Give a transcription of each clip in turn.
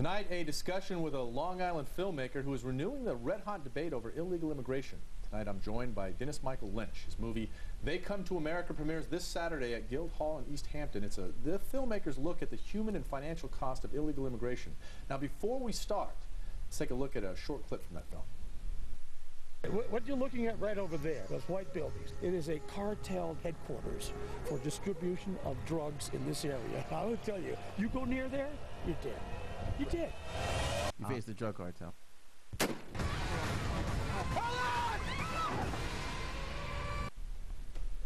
Tonight, a discussion with a Long Island filmmaker who is renewing the red-hot debate over illegal immigration. Tonight, I'm joined by Michael Lynch. His movie, They Come to America, premieres this Saturday at Guildhall in East Hampton. It's the filmmaker's look at the human and financial cost of illegal immigration. Now, before we start, let's take a look at a short clip from that film. What you're looking at right over there, those white buildings, it is a cartel headquarters for distribution of drugs in this area. I will tell you, you go near there, you're dead. You're dead. You face the drug cartel.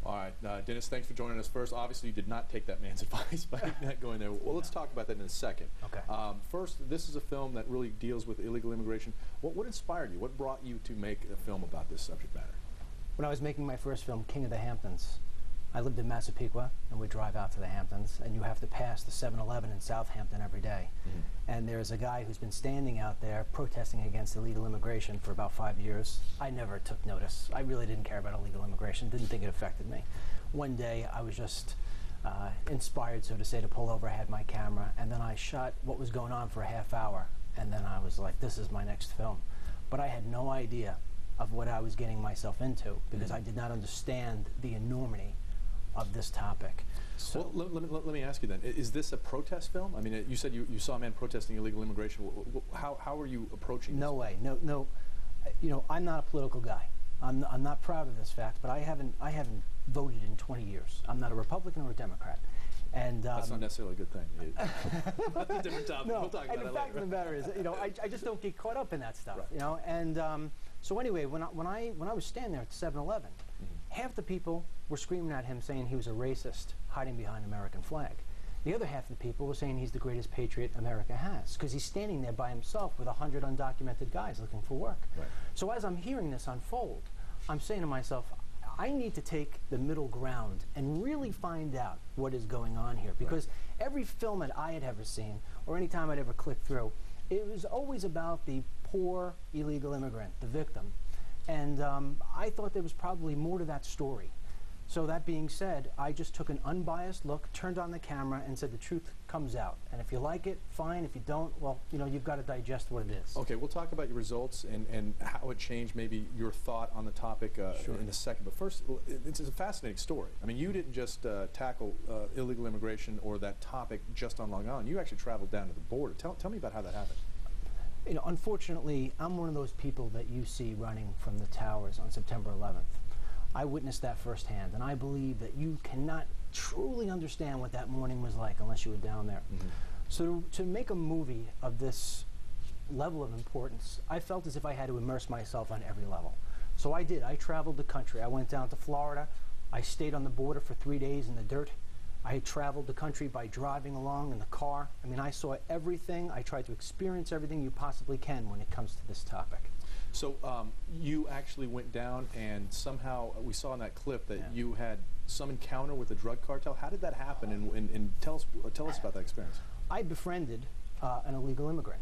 All right, Dennis, thanks for joining us first. Obviously, you did not take that man's advice by not going there. Well, let's talk about that in a second. Okay. First, this is a film that really deals with illegal immigration. What inspired you? What brought you to make a film about this subject matter? When I was making my first film, King of the Hamptons, I lived in Massapequa, and we drive out to the Hamptons, and you have to pass the 7-Eleven in Southampton every day. Mm-hmm. And there's a guy who's been standing out there protesting against illegal immigration for about 5 years. I never took notice. I really didn't care about illegal immigration, didn't think it affected me. One day, I was just inspired, so to say, to pull over. I had my camera, and then I shot what was going on for a half hour, and then I was like, this is my next film. But I had no idea of what I was getting myself into, because I did not understand the enormity of this topic. So well, let me ask you then, is this a protest film? I mean, you said you saw a man protesting illegal immigration. How are you approaching this? No way, no. You know, I'm not a political guy. I'm not proud of this fact, but I haven't voted in 20 years. I'm not a Republican or a Democrat. And that's not necessarily a good thing. That's a different topic. No, We'll talk about and that the fact later. of the matter is, you know, I just don't get caught up in that stuff, Right. you know. And so anyway, when I was standing there at the 7-Eleven, half the people were screaming at him saying he was a racist, hiding behind an American flag. The other half of the people were saying he's the greatest patriot America has, because he's standing there by himself with 100 undocumented guys looking for work. Right. So as I'm hearing this unfold, I'm saying to myself, I need to take the middle ground and really find out what is going on here, because every film that I had ever seen, or any time I'd ever clicked through, it was always about the poor illegal immigrant, the victim. And I thought there was probably more to that story. So that being said, I just took an unbiased look, turned on the camera, and said the truth comes out. And if you like it, fine. If you don't, well, you know, you've got to digest what it is. Okay, we'll talk about your results and how it changed maybe your thought on the topic in a second. But first, it's a fascinating story. I mean, you didn't just tackle illegal immigration or that topic just on Long Island. You actually traveled down to the border. Tell me about how that happened. You know, unfortunately, I'm one of those people that you see running from the towers on September 11th. I witnessed that firsthand, and I believe that you cannot truly understand what that morning was like unless you were down there. Mm-hmm. So to make a movie of this level of importance, I felt as if I had to immerse myself on every level. So I did. I traveled the country. I went down to Florida. I stayed on the border for 3 days in the dirt. I traveled the country by driving along in the car. I mean, I saw everything. I tried to experience everything you possibly can when it comes to this topic. So you actually went down, and somehow we saw in that clip that you had some encounter with the drug cartel. How did that happen? And tell us about that experience. I befriended an illegal immigrant,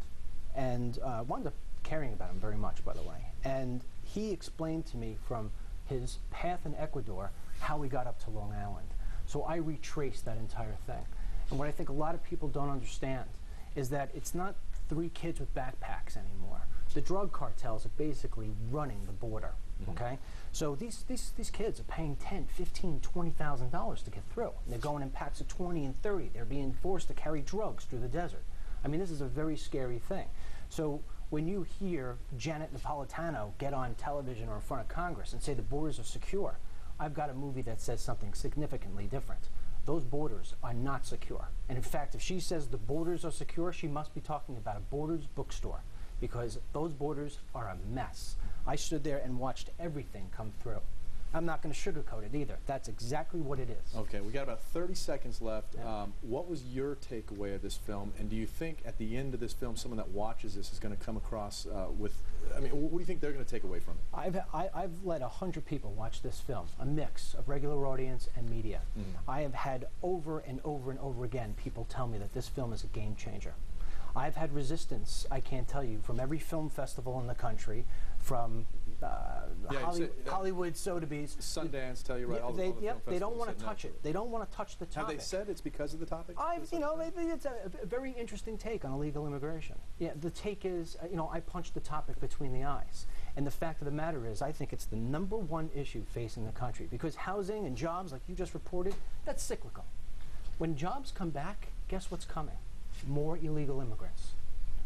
and wound up caring about him very much, by the way. And he explained to me from his path in Ecuador how he got up to Long Island. So I retraced that entire thing. And what I think a lot of people don't understand is that it's not 3 kids with backpacks anymore. The drug cartels are basically running the border, okay? So these kids are paying $10,000, $15,000, $20,000 to get through. And they're going in packs of 20 and 30. They're being forced to carry drugs through the desert. I mean, this is a very scary thing. So when you hear Janet Napolitano get on television or in front of Congress and say the borders are secure, I've got a movie that says something significantly different. Those borders are not secure. And in fact, if she says the borders are secure, she must be talking about a Borders bookstore, because those borders are a mess. I stood there and watched everything come through. I'm not going to sugarcoat it either. That's exactly what it is. Okay, we got about 30 seconds left. Yeah. What was your takeaway of this film? And do you think at the end of this film, someone that watches this is going to come across with, I mean, what do you think they're going to take away from it? I've let 100 people watch this film, a mix of regular audience and media. I have had over and over and over again people tell me that this film is a game changer. I've had resistance, I can't tell you, from every film festival in the country, from Yeah, Hollywood Sotheby's. Sundance, tell you right. Yeah, all the film they don't festivals want said to no touch it. They don't want to touch the topic. Have they said it's because of the topic? It's a very interesting take on illegal immigration. Yeah, the take is, I punched the topic between the eyes. And the fact of the matter is, I think it's the #1 issue facing the country, because housing and jobs, like you just reported, that's cyclical. When jobs come back, guess what's coming? More illegal immigrants.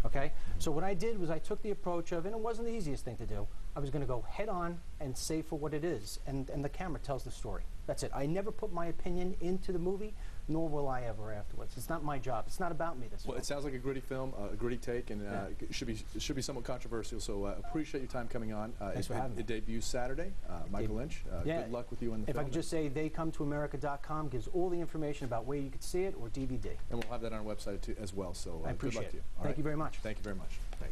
Okay? So what I did was I took the approach of, and it wasn't the easiest thing to do, I was going to go head on and say for what it is, and the camera tells the story. That's it. I never put my opinion into the movie, nor will I ever afterwards. It's not my job. It's not about me, this Well, film. it sounds like a gritty film, a gritty take, and it should be somewhat controversial, so appreciate your time coming on. Thanks for having me. It debuts Saturday. Michael Lynch, Yeah. good luck with you in the If film. I could just say, theycometoamerica.com gives all the information about where you could see it or DVD. And we'll have that on our website too, as well, so I good appreciate luck to you. it. All Thank right? you very much. Thank you very much.